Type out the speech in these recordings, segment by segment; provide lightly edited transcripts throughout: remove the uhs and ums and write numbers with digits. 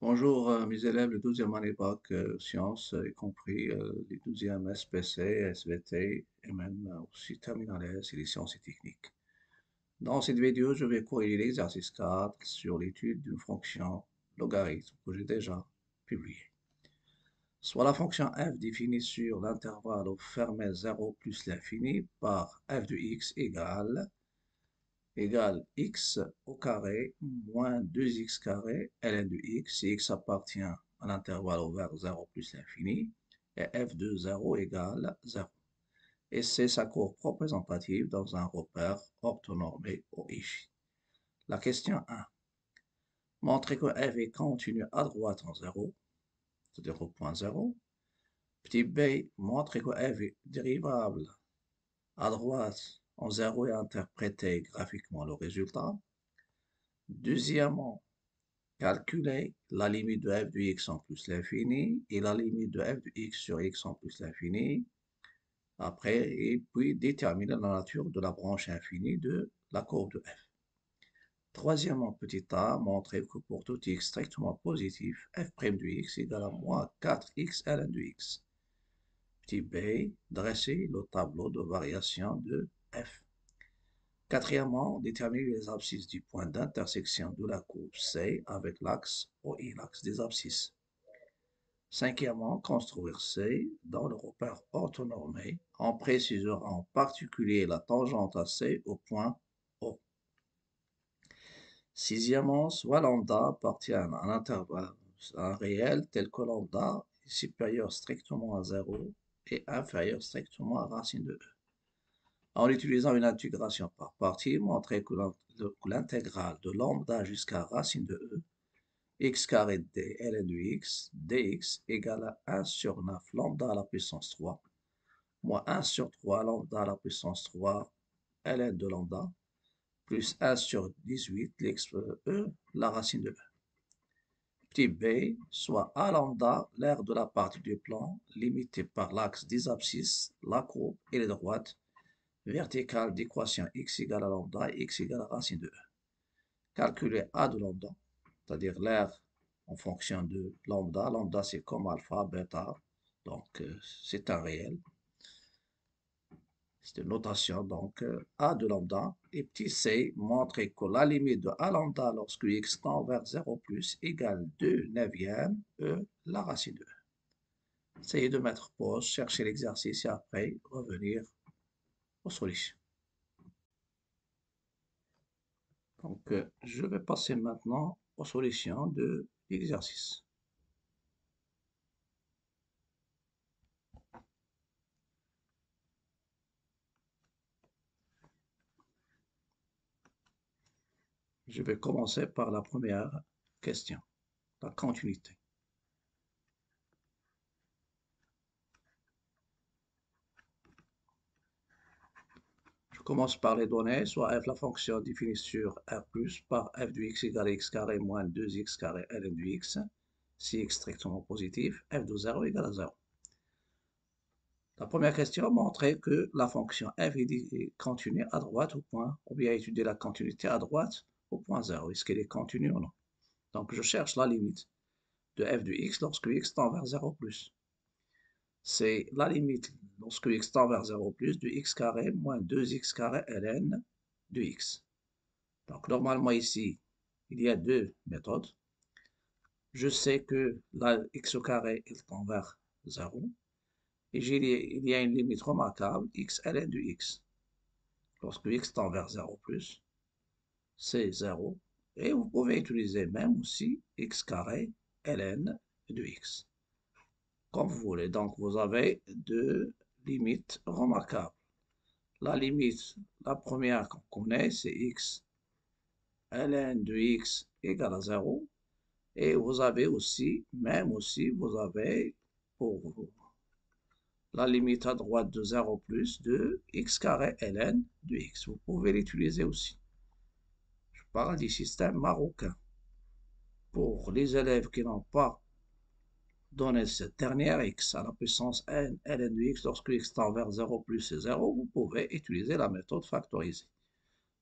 Bonjour mes élèves de 12e année bac sciences, y compris les 12e SPC, SVT et même aussi terminale S et les sciences et techniques. Dans cette vidéo, je vais corriger l'exercice 4 sur l'étude d'une fonction logarithme que j'ai déjà publié. Soit la fonction f définie sur l'intervalle fermé 0 plus l'infini par f de x égale x au carré moins 2x carré ln de x, si x appartient à l'intervalle ouvert 0 plus l'infini, et f de 0 égale 0. Et c'est sa courbe représentative dans un repère orthonormé OIJ. La question 1. Montrer que f est continu à droite en 0, c'est-à-dire au point 0. Petit b, montrer que f est dérivable à droite en 0 et interpréter graphiquement le résultat. Deuxièmement, calculer la limite de f de x en plus l'infini et la limite de f de x sur x en plus l'infini. Après, et puis déterminer la nature de la branche infinie de la courbe de f. Troisièmement, petit a, montrer que pour tout x strictement positif, f' de x égale à moins 4x ln de x. Petit b, dresser le tableau de variation de f. Quatrièmement, déterminer les abscisses du point d'intersection de la courbe C avec l'axe OI, l'axe des abscisses. Cinquièmement, construire C dans le repère orthonormé. On précisera en particulier la tangente à C au point O. Sixièmement, soit lambda appartient à un intervalle, un réel tel que lambda est supérieur strictement à 0 et inférieur strictement à racine de E. En utilisant une intégration par partie, montrer que l'intégrale de lambda jusqu'à racine de E, x carré d ln de x, dx égale à 1 sur 9 lambda à la puissance 3, moins 1 sur 3 lambda à la puissance 3 ln de lambda, plus 1 sur 18 E, la racine de E. Petit b, soit a lambda, l'aire de la partie du plan, limitée par l'axe des abscisses, la courbe et les droites, verticale d'équation x égale à lambda et x égale à racine de E. Calculer a de lambda, c'est-à-dire l'aire en fonction de lambda. Lambda, c'est comme alpha, bêta, donc c'est un réel. C'est une notation, donc a de lambda. Et petit c, montrer que la limite de a lambda lorsque x tend vers 0 plus égale 2 neuvième E, la racine de E. Essayez de mettre pause, chercher l'exercice et après revenir aux solutions. Donc, je vais passer maintenant aux solutions de l'exercice. Je vais commencer par la première question, la continuité. Je commence par les données, soit f la fonction définie sur R plus par f de x égale x carré moins 2x carré ln de x, si x strictement positif, f de 0 égale à 0. La première question montrait que la fonction f est continue à droite au point, ou bien étudier la continuité à droite au point 0. Est-ce qu'elle est continue ou non? Donc je cherche la limite de f de x lorsque x tend vers 0 plus. C'est la limite lorsque x tend vers 0 plus de x carré moins 2x carré ln de x. Donc normalement ici, il y a deux méthodes. Je sais que la x au carré il tend vers 0. Et il y a une limite remarquable, x ln de x. Lorsque x tend vers 0 plus, c'est 0. Et vous pouvez utiliser même aussi x carré ln de x. Comme vous voulez. Donc, vous avez deux limites remarquables. La limite, la première qu'on connaît, c'est x ln de x égale à 0. Et vous avez aussi, même aussi, vous avez pour la limite à droite de 0 plus de x carré ln de x. Vous pouvez l'utiliser aussi. Je parle du système marocain. Pour les élèves qui n'ont pas donné cette dernière x à la puissance n ln de x lorsque x tend vers 0 plus c'est 0, vous pouvez utiliser la méthode factorisée.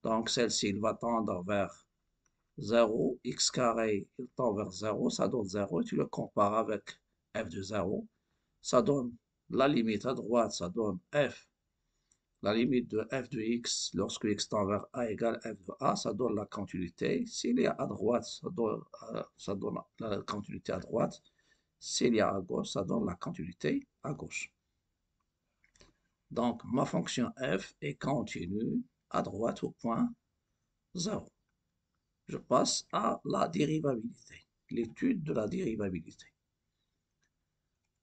Donc celle-ci va tendre vers 0, x carré, il tend vers 0, ça donne 0, et tu le compares avec f de 0, ça donne la limite à droite, ça donne f, la limite de f de x lorsque x tend vers a égale f de a, ça donne la continuité. S'il y a à droite, ça donne la continuité à droite. S'il y a à gauche, ça donne la continuité à gauche. Donc, ma fonction f est continue à droite au point 0. Je passe à la dérivabilité, l'étude de la dérivabilité.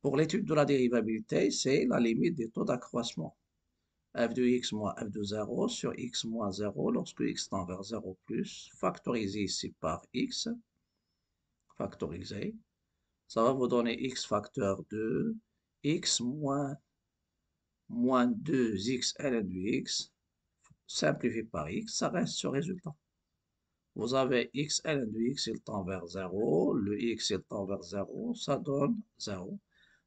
Pour l'étude de la dérivabilité, c'est la limite des taux d'accroissement. F de x moins f de 0 sur x moins 0 lorsque x tend vers 0 plus, factorisé ici par x, factorisé, ça va vous donner x facteur 2, x moins 2x ln du x, simplifié par x, ça reste ce résultat. Vous avez x ln de x, il tend vers 0, le x, il tend vers 0, ça donne 0.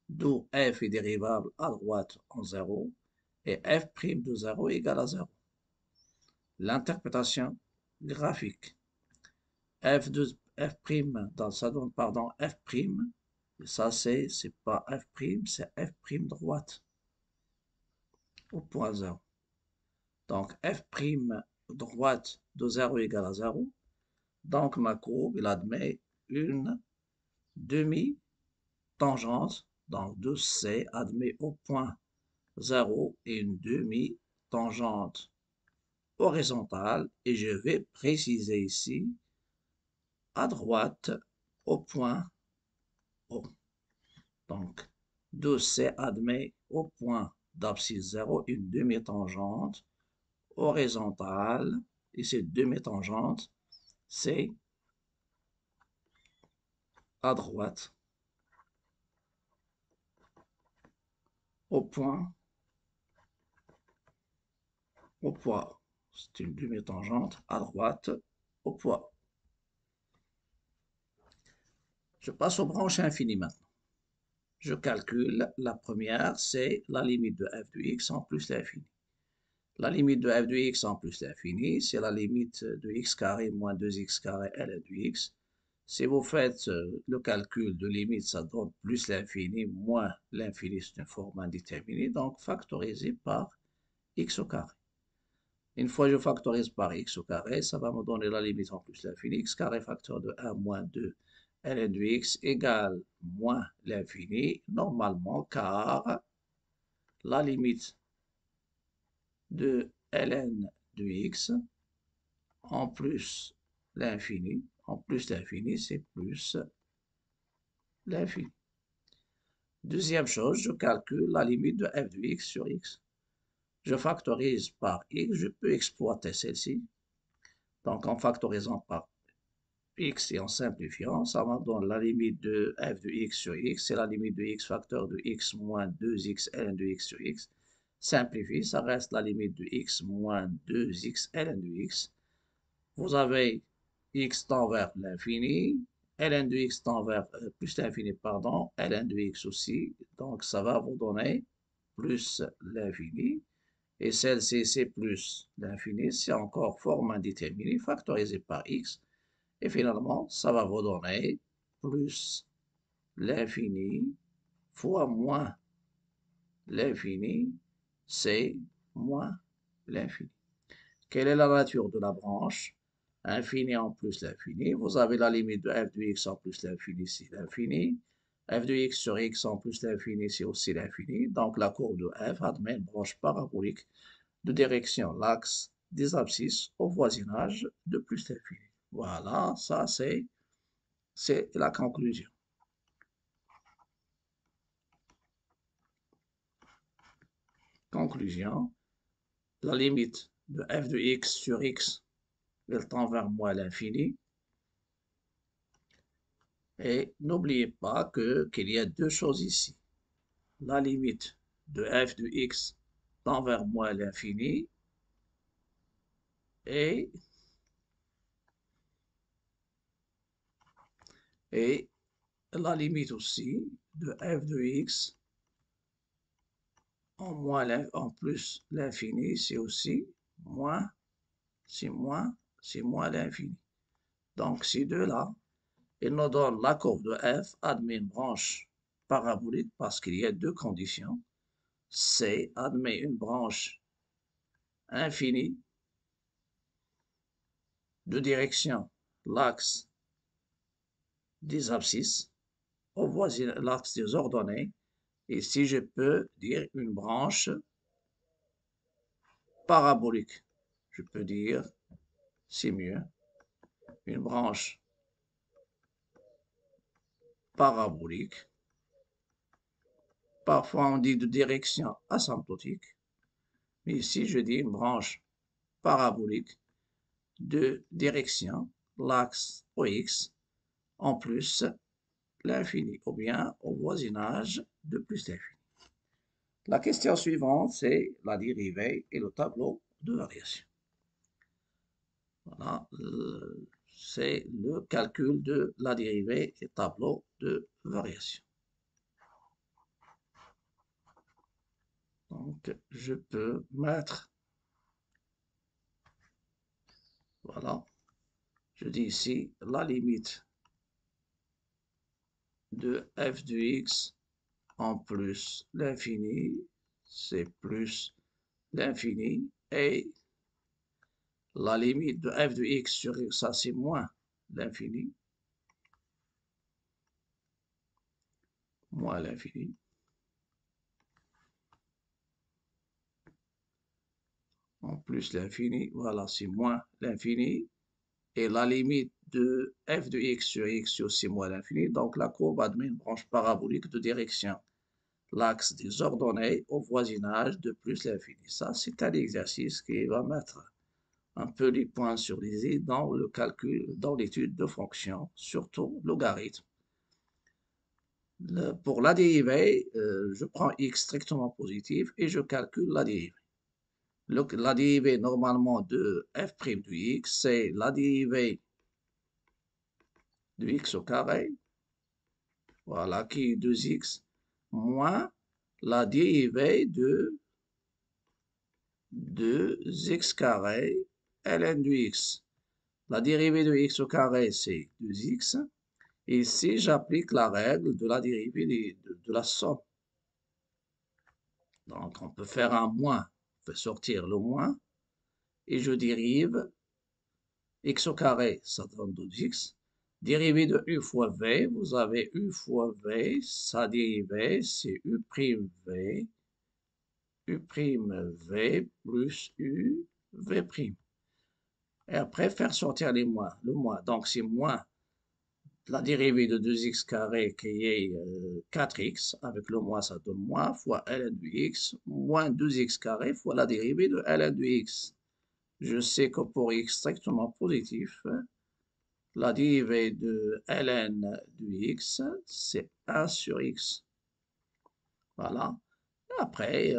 D'où f est dérivable à droite en 0, et f' de 0 égale à 0. L'interprétation graphique. F dans, ça donne, pardon, f', ça c'est pas f', c'est f' droite, au point 0. Donc f' droite de 0 égale à 0. Donc ma courbe, il admet une demi-tangente, donc 2C admet au point 0 et une demi-tangente horizontale, et je vais préciser ici à droite au point O. Donc 2C admet au point d'abscisse 0 une demi-tangente horizontale, et cette demi-tangente, c'est à droite au point c'est une demi-tangente à droite au point. Je passe aux branches infinies maintenant. Je calcule la première, c'est la limite de f de x en plus l'infini. La limite de f de x en plus l'infini, c'est la limite de x carré moins 2x carré ln de x. Si vous faites le calcul de limite, ça donne plus l'infini moins l'infini, c'est une forme indéterminée, donc factorisé par x au carré. Une fois je factorise par x au carré, ça va me donner la limite en plus l'infini, x carré facteur de 1 moins 2 ln de x égale moins l'infini, normalement, car la limite de ln de x en plus l'infini, c'est plus l'infini. Deuxième chose, je calcule la limite de f de x sur x. Je factorise par x, je peux exploiter celle-ci. Donc, en factorisant par x et en simplifiant, ça me donne la limite de f de x sur x, c'est la limite de x facteur de x moins 2x ln de x sur x. Simplifie, ça reste la limite de x moins 2x ln de x. Vous avez x tend vers l'infini, ln de x tend vers plus l'infini, pardon, ln de x aussi, donc ça va vous donner plus l'infini. Et celle-ci, c'est plus l'infini, c'est encore forme indéterminée, factorisée par x. Et finalement, ça va vous donner plus l'infini fois moins l'infini, c'est moins l'infini. Quelle est la nature de la branche? Infini en plus l'infini. Vous avez la limite de f de x en plus l'infini, c'est l'infini. F de x sur x en plus l'infini, c'est aussi l'infini. Donc la courbe de f admet une branche parabolique de direction l'axe des abscisses au voisinage de plus l'infini. Voilà, ça c'est la conclusion. Conclusion, la limite de f de x sur x, elle tend vers moins l'infini. Et n'oubliez pas qu'il y a deux choses ici. La limite de f de x tend vers moins l'infini et la limite aussi de f de x en plus l'infini, c'est aussi moins, c'est moins l'infini. Donc, ces deux-là, ils nous donnent la courbe de f admet une branche parabolique parce qu'il y a deux conditions. C admet une branche infinie de direction l'axe des abscisses, au voisin l'axe des ordonnées. Et si je peux dire une branche parabolique, je peux dire, c'est mieux, une branche parabolique. Parfois on dit de direction asymptotique, mais ici je dis une branche parabolique de direction, l'axe OX, en plus l'infini, ou bien au voisinage de plus l'infini. La question suivante, c'est la dérivée et le tableau de variation. Voilà, c'est le calcul de la dérivée et tableau de variation. Donc, je peux mettre, voilà, je dis ici la limite de f de x en plus l'infini, c'est plus l'infini, et la limite de f de x sur x, ça c'est moins l'infini, moins l'infini. En plus l'infini, voilà, c'est moins l'infini. Et la limite de f de x sur x, c'est aussi moins l'infini. Donc la courbe admet une branche parabolique de direction l'axe des ordonnées au voisinage de plus l'infini. Ça, c'est un exercice qui va mettre un peu les points sur les i dans le calcul, dans l'étude de fonctions, surtout logarithme. Pour la dérivée, je prends x strictement positif et je calcule la dérivée. La dérivée normalement de f' de x, c'est la dérivée de x au carré, voilà, qui est 2x, moins la dérivée de 2x carré ln de x. La dérivée de x au carré, c'est 2x. Et ici, j'applique la règle de la dérivée de la somme. Donc, on peut faire un moins, on peut sortir le moins, et je dérive x au carré, ça donne 12x. Dérivée de u fois v, vous avez u fois v, sa dérivée, c'est u' v, u' v plus u v'. Et après, faire sortir les moins, le moins. Donc, c'est moins la dérivée de 2x carré qui est 4x, avec le moins, ça donne moins, fois ln de x, moins 2x carré fois la dérivée de ln de x. Je sais que pour x strictement positif, la dérivée de ln de x, c'est 1 sur x. Voilà. Après,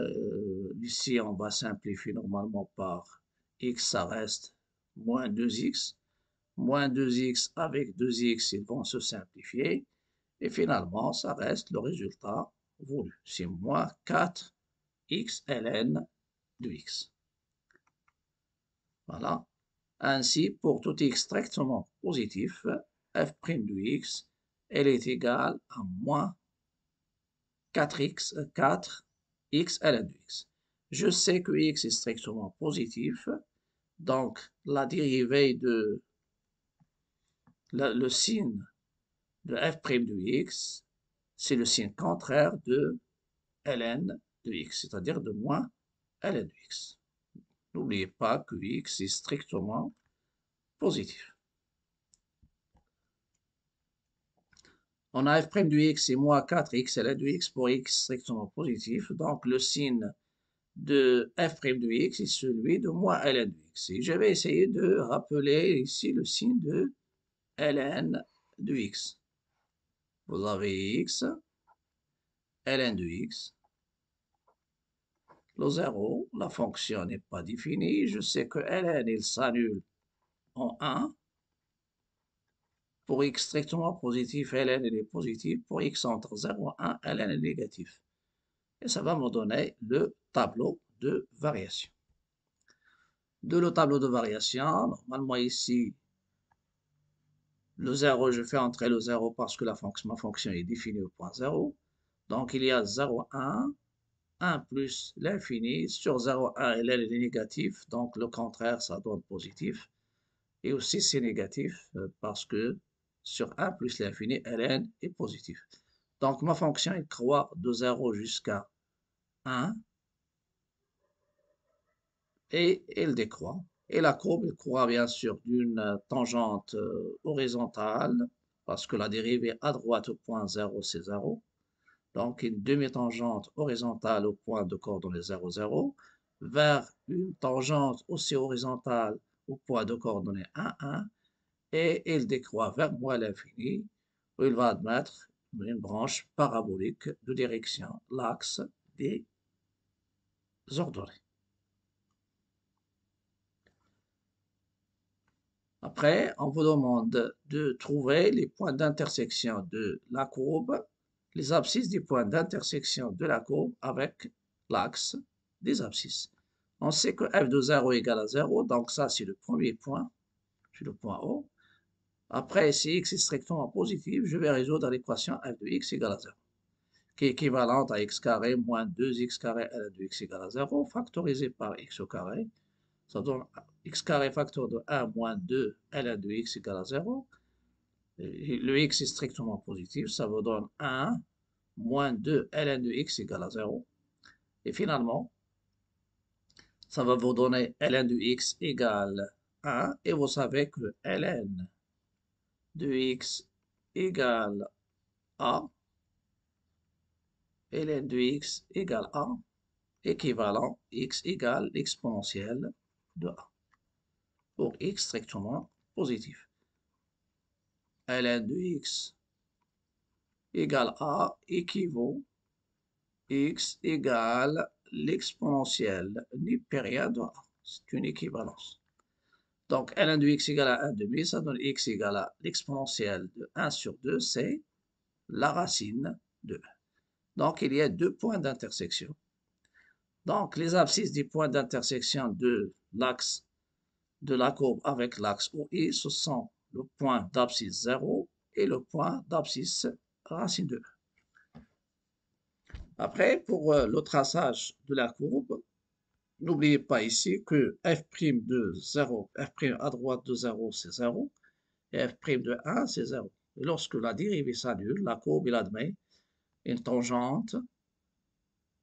ici, on va simplifier normalement par x, ça reste moins 2x. Moins 2x avec 2x, ils vont se simplifier. Et finalement, ça reste le résultat voulu. C'est moins 4x ln de x. Voilà. Ainsi, pour tout x strictement positif, f' de x, elle est égale à moins 4x ln de x. Je sais que x est strictement positif, donc la dérivée de le signe de f' de x, c'est le signe contraire de ln de x, c'est-à-dire de moins ln de x. N'oubliez pas que x est strictement positif. On a f' de x c'est moins 4x ln de x pour x strictement positif, donc le signe de f' de x est celui de moins ln de x. Et je vais essayer de rappeler ici le signe de ln de x. Vous avez x, ln de x, le 0, la fonction n'est pas définie. Je sais que ln, il s'annule en 1. Pour x strictement positif, ln il est positif. Pour x entre 0 et 1, ln est négatif. Et ça va me donner le tableau de variation. De le tableau de variation, normalement ici, Le 0, je fais entrer le 0 parce que ma fonction est définie au point 0. Donc, il y a 0, 1 plus l'infini. Sur 0, 1, il est négatif. Donc, le contraire, ça donne positif. Et aussi, c'est négatif parce que sur 1 plus l'infini, ln est positif. Donc, ma fonction, elle croît de 0 jusqu'à 1 et elle décroît. Et la courbe, elle croît bien sûr d'une tangente horizontale parce que la dérivée à droite au point 0, c'est 0. Donc, une demi-tangente horizontale au point de coordonnées 0, 0, vers une tangente aussi horizontale au point de coordonnées 1, 1, et il décroît vers moins l'infini, où il va admettre une branche parabolique de direction, l'axe des ordonnées. Après, on vous demande de trouver les points d'intersection de la courbe, les abscisses des points d'intersection de la courbe avec l'axe des abscisses. On sait que f de 0 égale à 0, donc ça c'est le premier point, c'est le point O. Après, si x est strictement positif, je vais résoudre l'équation f de x égale à 0, qui est équivalente à x carré moins 2x carré ln de x égale à 0, factorisé par x au carré. Ça donne x carré facteur de 1 moins 2 ln de x égale à 0. Et le x est strictement positif, ça vous donne 1 moins 2 ln de x égale à 0. Et finalement, ça va vous donner ln de x égale 1. Et vous savez que ln de x égale a, ln de x égale a, équivalent x égale l'exponentielle de a, pour x strictement positif. Ln de x égale a équivaut x égale l'exponentielle nipérienne de a. C'est une équivalence. Donc, ln de x égale à 1 demi, ça donne x égale à l'exponentielle de 1 sur 2, c'est la racine de 1. Donc, il y a deux points d'intersection. Donc, les abscisses des points d'intersection de l'axe de la courbe avec l'axe OI, ce sont le point d'abscisse 0 et le point d'abscisse racine de 1. Après, pour le traçage de la courbe, n'oubliez pas ici que f' de 0, f' à droite de 0, c'est 0, et f' de 1, c'est 0. Et lorsque la dérivée s'annule, la courbe, il admet une tangente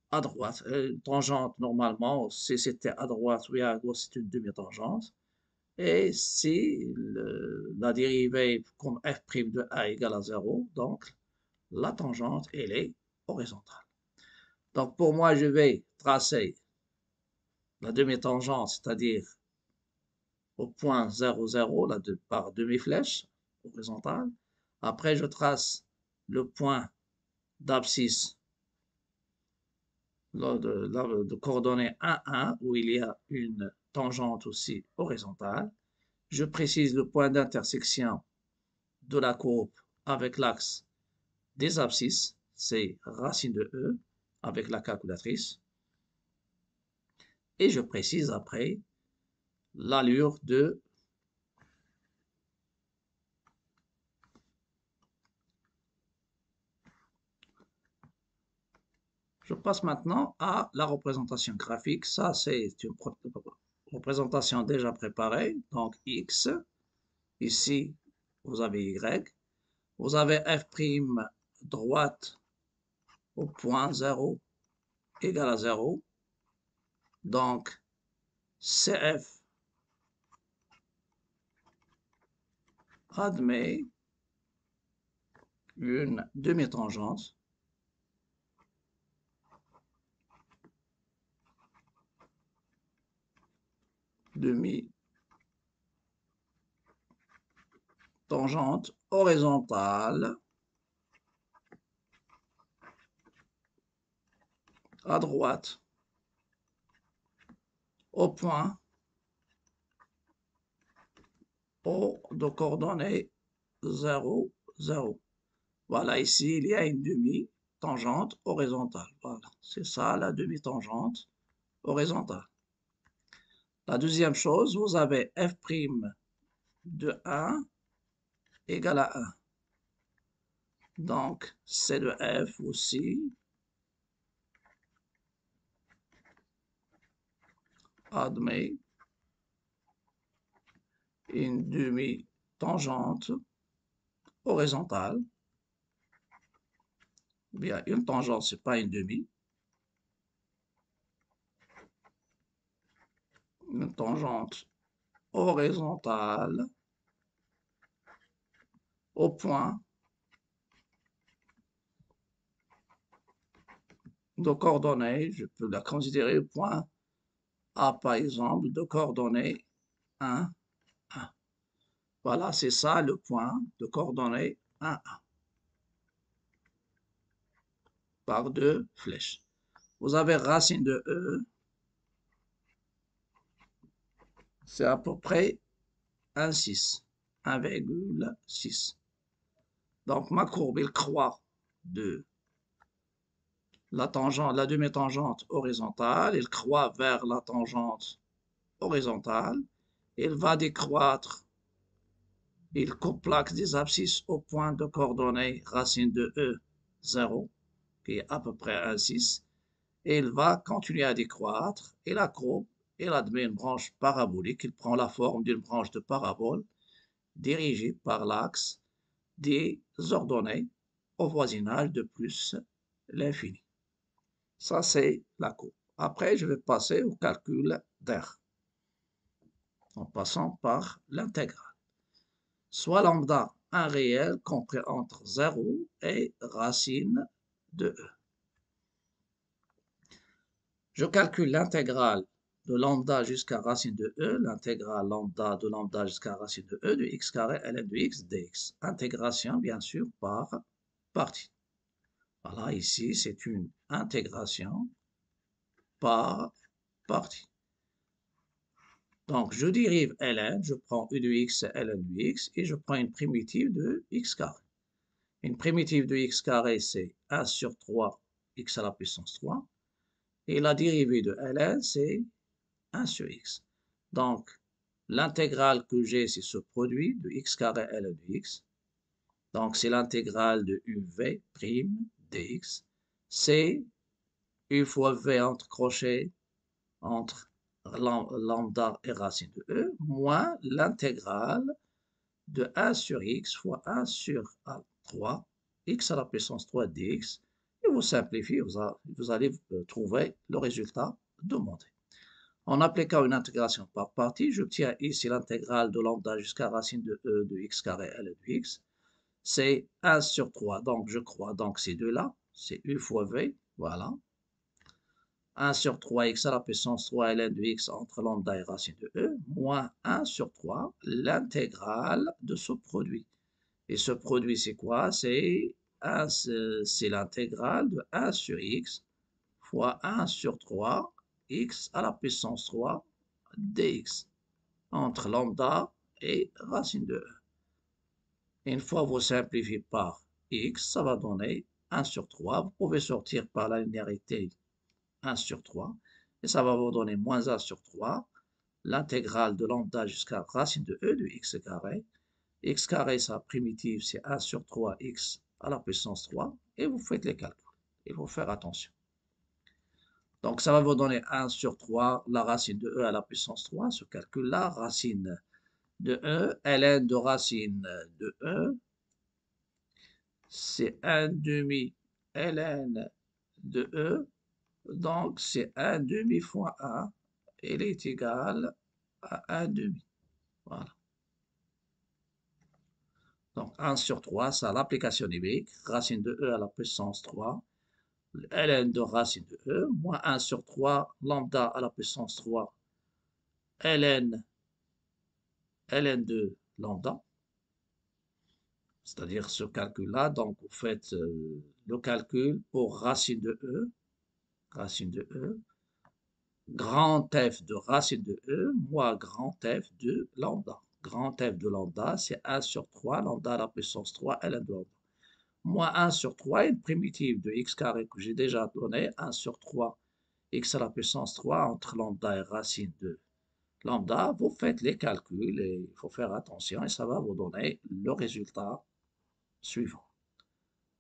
à droite. Une tangente, normalement, si c'était à droite ou à gauche, c'est une demi-tangente. Et si la dérivée comme f' de a égale à 0, donc la tangente, elle est horizontale. Donc pour moi, je vais tracer la demi-tangente, c'est-à-dire au point 0, 0, par demi-flèche horizontale. Après, je trace le point d'abscisse de coordonnées 1, 1, où il y a une tangente aussi horizontale. Je précise le point d'intersection de la courbe avec l'axe des abscisses, c'est racine de E avec la calculatrice. Et je précise après l'allure de Je passe maintenant à la représentation graphique. Ça, c'est une représentation déjà préparée. Donc, X. Ici, vous avez Y. Vous avez f' droite au point 0 égale à 0. Donc, CF admet une demi-tangente demi-tangente horizontale à droite au point O de coordonnées 0, 0. Voilà, ici, il y a une demi-tangente horizontale. Voilà, c'est ça la demi-tangente horizontale. La deuxième chose, vous avez f' de 1 égale à 1. Donc, C de f aussi admet une demi-tangente horizontale. Bien, une tangente, ce n'est pas une demi. Une tangente horizontale au point de coordonnées, je peux la considérer au point A par exemple, de coordonnées 1, 1. Voilà, c'est ça le point de coordonnées 1, 1. Par deux flèches. Vous avez racine de E, c'est à peu près 1,6. 1,6. Donc ma courbe, il croît de la tangente, la demi-tangente horizontale, il croît vers la tangente horizontale, il va décroître, il coupe des abscisses au point de coordonnées racine de E 0, qui est à peu près 1,6, et il va continuer à décroître, et la courbe, il admet une branche parabolique, il prend la forme d'une branche de parabole dirigée par l'axe des ordonnées au voisinage de plus l'infini. Ça, c'est la courbe. Après, je vais passer au calcul d'R, en passant par l'intégrale. Soit lambda, un réel compris entre 0 et racine de E. Je calcule l'intégrale de lambda jusqu'à racine de E, l'intégrale lambda de lambda jusqu'à racine de E de x carré ln de x dx. Intégration, bien sûr, par partie. Voilà, ici, c'est une intégration par partie. Donc, je dérive ln, je prends u de x ln de x, et je prends une primitive de x carré. Une primitive de x carré, c'est 1 sur 3 x à la puissance 3. Et la dérivée de ln, c'est 1 sur x. Donc, l'intégrale que j'ai, c'est ce produit de x carré ln de x. Donc, c'est l'intégrale de uv' dx. C'est u fois v entre crochets, entre lambda et racine de e, moins l'intégrale de 1 sur x fois 1 sur 3, x à la puissance 3 dx. Et vous simplifiez, vous allez trouver le résultat demandé. En appliquant une intégration par partie, j'obtiens ici l'intégrale de lambda jusqu'à racine de e de x carré ln de x. C'est 1 sur 3, donc je crois, donc ces deux-là, c'est u fois v, voilà. 1 sur 3 x à la puissance 3 ln de x entre lambda et racine de e, moins 1 sur 3, l'intégrale de ce produit. Et ce produit, c'est quoi? C'est l'intégrale de 1 sur x fois 1 sur 3 x à la puissance 3 dx entre lambda et racine de e. Une fois vous simplifiez par x, ça va donner 1 sur 3. Vous pouvez sortir par la linéarité 1 sur 3. Et ça va vous donner moins 1 sur 3. L'intégrale de lambda jusqu'à racine de e de x carré. X carré, sa primitive, c'est 1 sur 3 x à la puissance 3. Et vous faites les calculs. Il faut faire attention. Donc, ça va vous donner 1 sur 3, la racine de e à la puissance 3. Ce calcul-là, racine de e, ln de racine de e, c'est 1 demi ln de e. Donc, c'est 1 demi fois 1. Il est égal à 1 demi. Voilà. Donc, 1 sur 3, ça l'application numérique. Racine de e à la puissance 3. ln de racine de e, moins 1 sur 3, lambda à la puissance 3, ln de lambda. C'est-à-dire ce calcul-là. Donc, vous faites le calcul pour racine de e, grand F de racine de e, moins grand F de lambda. Grand F de lambda, c'est 1 sur 3, lambda à la puissance 3, ln de lambda. Moins 1 sur 3, une primitive de x carré que j'ai déjà donné, 1 sur 3, x à la puissance 3 entre lambda et racine de lambda, vous faites les calculs et il faut faire attention et ça va vous donner le résultat suivant.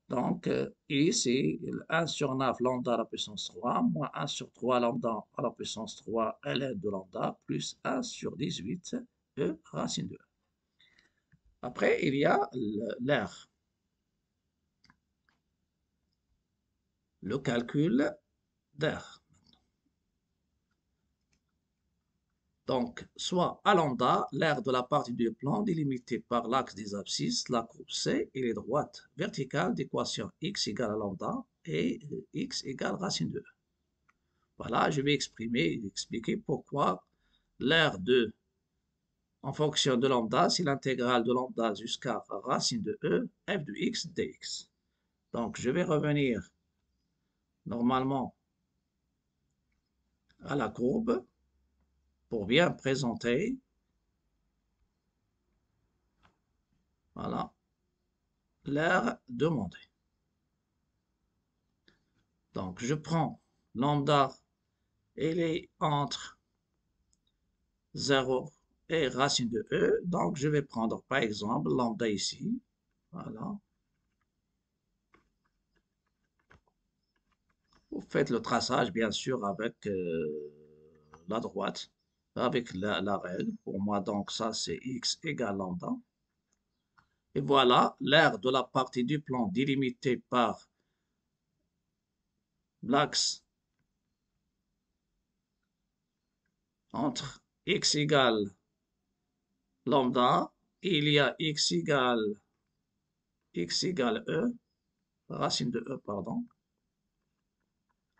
Donc, ici, 1 sur 9 lambda à la puissance 3, moins 1 sur 3 lambda à la puissance 3 ln de lambda, plus 1 sur 18 e racine de e. Après, il y a l'air. Le calcul d'air. Donc, soit à lambda, l'aire de la partie du plan délimitée par l'axe des abscisses, la courbe C et les droites verticales d'équation x égale à lambda et x égale racine de e. Voilà, je vais expliquer pourquoi l'aire de, en fonction de lambda, c'est l'intégrale de lambda jusqu'à racine de e, f de x dx. Donc, je vais revenir normalement à la courbe pour bien présenter. Voilà, l'aire demandée. Donc, je prends lambda, elle est entre 0 et racine de e. Donc, je vais prendre, par exemple, lambda ici. Voilà. Vous faites le traçage, bien sûr, avec la droite, avec la règle. Pour moi, donc, ça, c'est x égale lambda. Et voilà, l'aire de la partie du plan délimitée par l'axe entre x égale lambda, il y a x égale e, racine de e, pardon.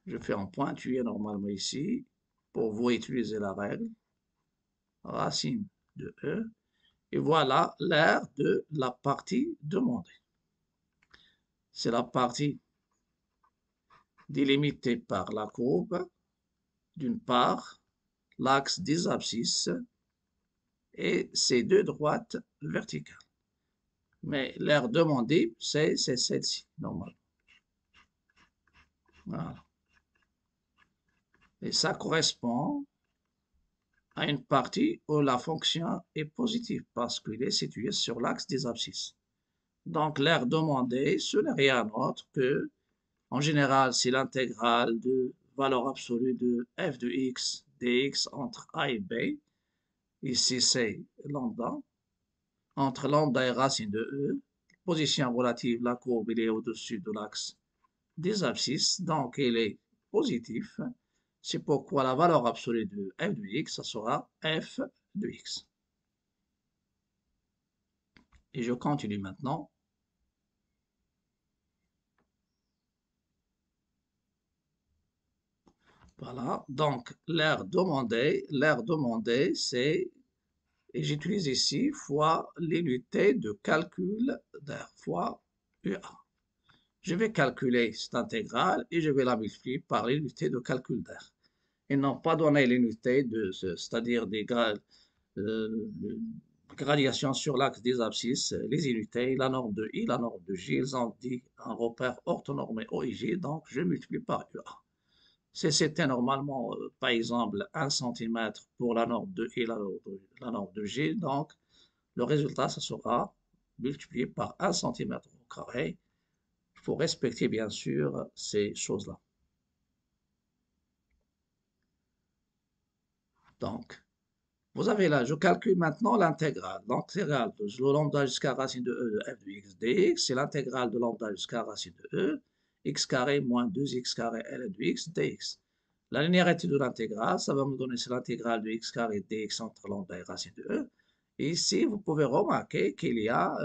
Je fais un pointillé normalement ici, pour vous utiliser la règle, racine de e, et voilà l'aire de la partie demandée. C'est la partie délimitée par la courbe, d'une part, l'axe des abscisses, et ces deux droites verticales. Mais l'aire demandée, c'est celle-ci, normalement. Voilà. Et ça correspond à une partie où la fonction est positive parce qu'il est situé sur l'axe des abscisses. Donc l'aire demandée, ce n'est rien d'autre que, en général, c'est l'intégrale de valeur absolue de f de x dx entre a et b. Ici, c'est lambda. Entre lambda et racine de e, position relative, la courbe il est au-dessus de l'axe des abscisses, donc il est positif. C'est pourquoi la valeur absolue de f de x, ça sera f de x. Et je continue maintenant. Voilà, donc l'aire demandée, c'est, et j'utilise ici, fois l'unité de calcul d'air, fois UA. Je vais calculer cette intégrale et je vais la multiplier par l'unité de calcul d'air. Et non pas donner l'unité de, c'est-à-dire des gradations sur l'axe des abscisses, les unités, la norme de I, la norme de J, ils ont dit un repère orthonormé OIJ, donc je multiplie par UA. Si c'était normalement, par exemple, 1 cm pour la norme de I, la norme de J, donc le résultat, ça sera multiplié par 1 cm au carré. Il faut respecter, bien sûr, ces choses-là. Donc, vous avez là, je calcule maintenant l'intégrale. L'intégrale de lambda jusqu'à racine de e de f de x dx, c'est l'intégrale de lambda jusqu'à racine de e, x carré moins 2x carré ln de x dx. La linéarité de l'intégrale, ça va me donner l'intégrale de x carré dx entre lambda et racine de e. Et ici, vous pouvez remarquer qu'il y a,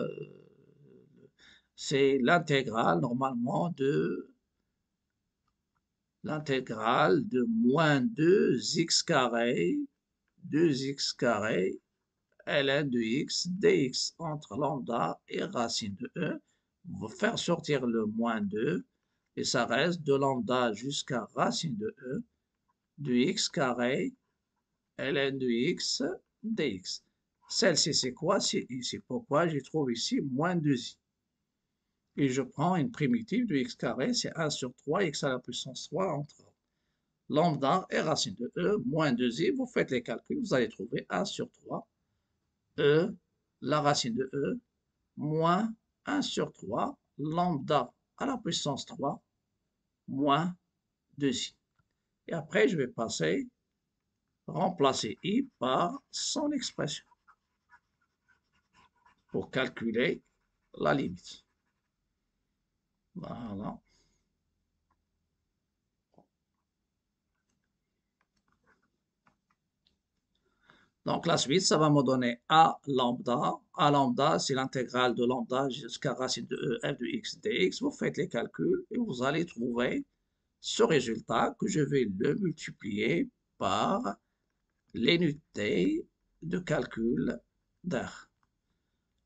c'est l'intégrale normalement de moins 2x carré, 2x carré ln de x dx entre lambda et racine de e. On va faire sortir le moins 2 et ça reste de lambda jusqu'à racine de e de x carré ln de x dx. Celle-ci, c'est quoi? C'est i. C'est pourquoi je trouve ici moins 2i. Et je prends une primitive de x carré, c'est 1 sur 3, x à la puissance 3 entre lambda et racine de E moins 2i. Vous faites les calculs, vous allez trouver 1 sur 3 E, la racine de E, moins 1 sur 3 lambda à la puissance 3 moins 2i. Et après, je vais remplacer i par son expression pour calculer la limite. Voilà. Donc la suite, ça va me donner A lambda. A lambda, c'est l'intégrale de lambda jusqu'à racine de E f de x dx. Vous faites les calculs et vous allez trouver ce résultat que je vais le multiplier par l'unité de calcul d'R.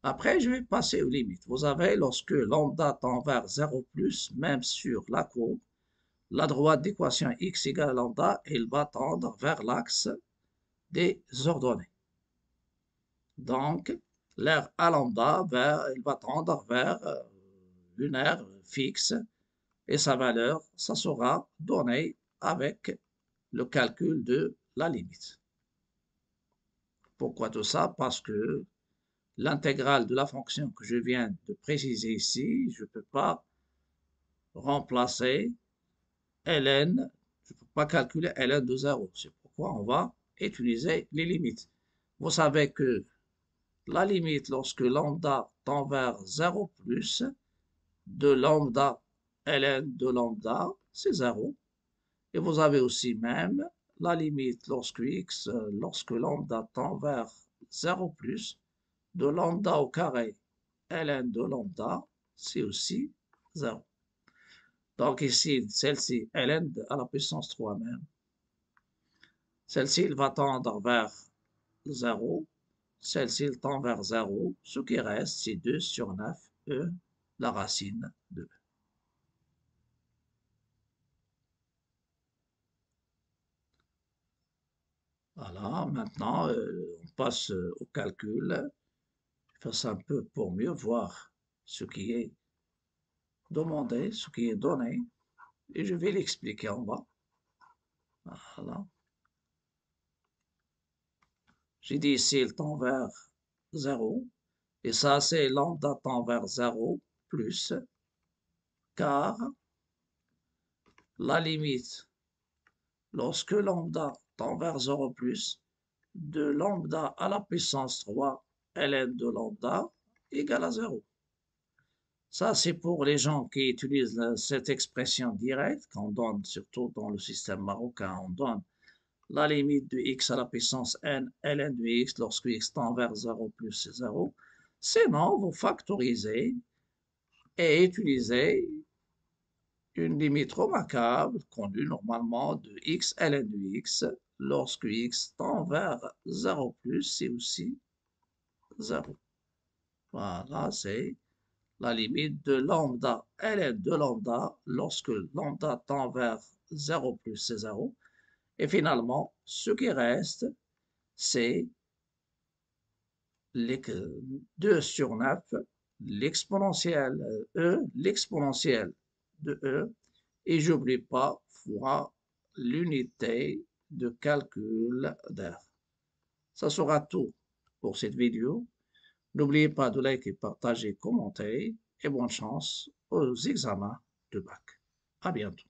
Après, je vais passer aux limites. Vous avez, lorsque lambda tend vers 0 plus, même sur la courbe, la droite d'équation x égale à lambda, elle va tendre vers l'axe des ordonnées. Donc, l'aire à lambda, elle va tendre vers une aire fixe et sa valeur, ça sera donné avec le calcul de la limite. Pourquoi tout ça? Parce que l'intégrale de la fonction que je viens de préciser ici, je ne peux pas remplacer ln, je ne peux pas calculer ln de 0. C'est pourquoi on va utiliser les limites. Vous savez que la limite lorsque lambda tend vers 0 plus de lambda ln de lambda, c'est 0. Et vous avez aussi même la limite lorsque lambda tend vers 0 plus de lambda au carré ln de lambda, c'est aussi 0. Donc ici, celle-ci, ln à la puissance 3 même. Celle-ci, elle va tendre vers 0. Celle-ci, elle tend vers 0. Ce qui reste, c'est 2 sur 9, E, la racine de E. Voilà, maintenant, on passe au calcul. Je fais ça un peu pour mieux voir ce qui est demandé, ce qui est donné. Et je vais l'expliquer en bas. Voilà. J'ai dit ici, il tend vers 0. Et ça, c'est lambda tend vers 0 plus, car la limite, lorsque lambda tend vers 0 plus, de lambda à la puissance 3 ln de lambda égale à 0. Ça, c'est pour les gens qui utilisent cette expression directe, qu'on donne surtout dans le système marocain, on donne la limite de x à la puissance n ln de x lorsque x tend vers 0 plus c'est 0. Sinon, vous factorisez et utilisez une limite remarquable connue normalement de x ln de x lorsque x tend vers 0 plus, c'est aussi 0. Voilà, c'est la limite de lambda ln de lambda lorsque lambda tend vers 0 plus, c'est 0. Et finalement, ce qui reste, c'est 2 sur 9, l'exponentielle E, l'exponentielle de E, et j'oublie pas, fois l'unité de calcul d'R. Ça sera tout pour cette vidéo. N'oubliez pas de liker, partager, commenter, et bonne chance aux examens de bac. À bientôt.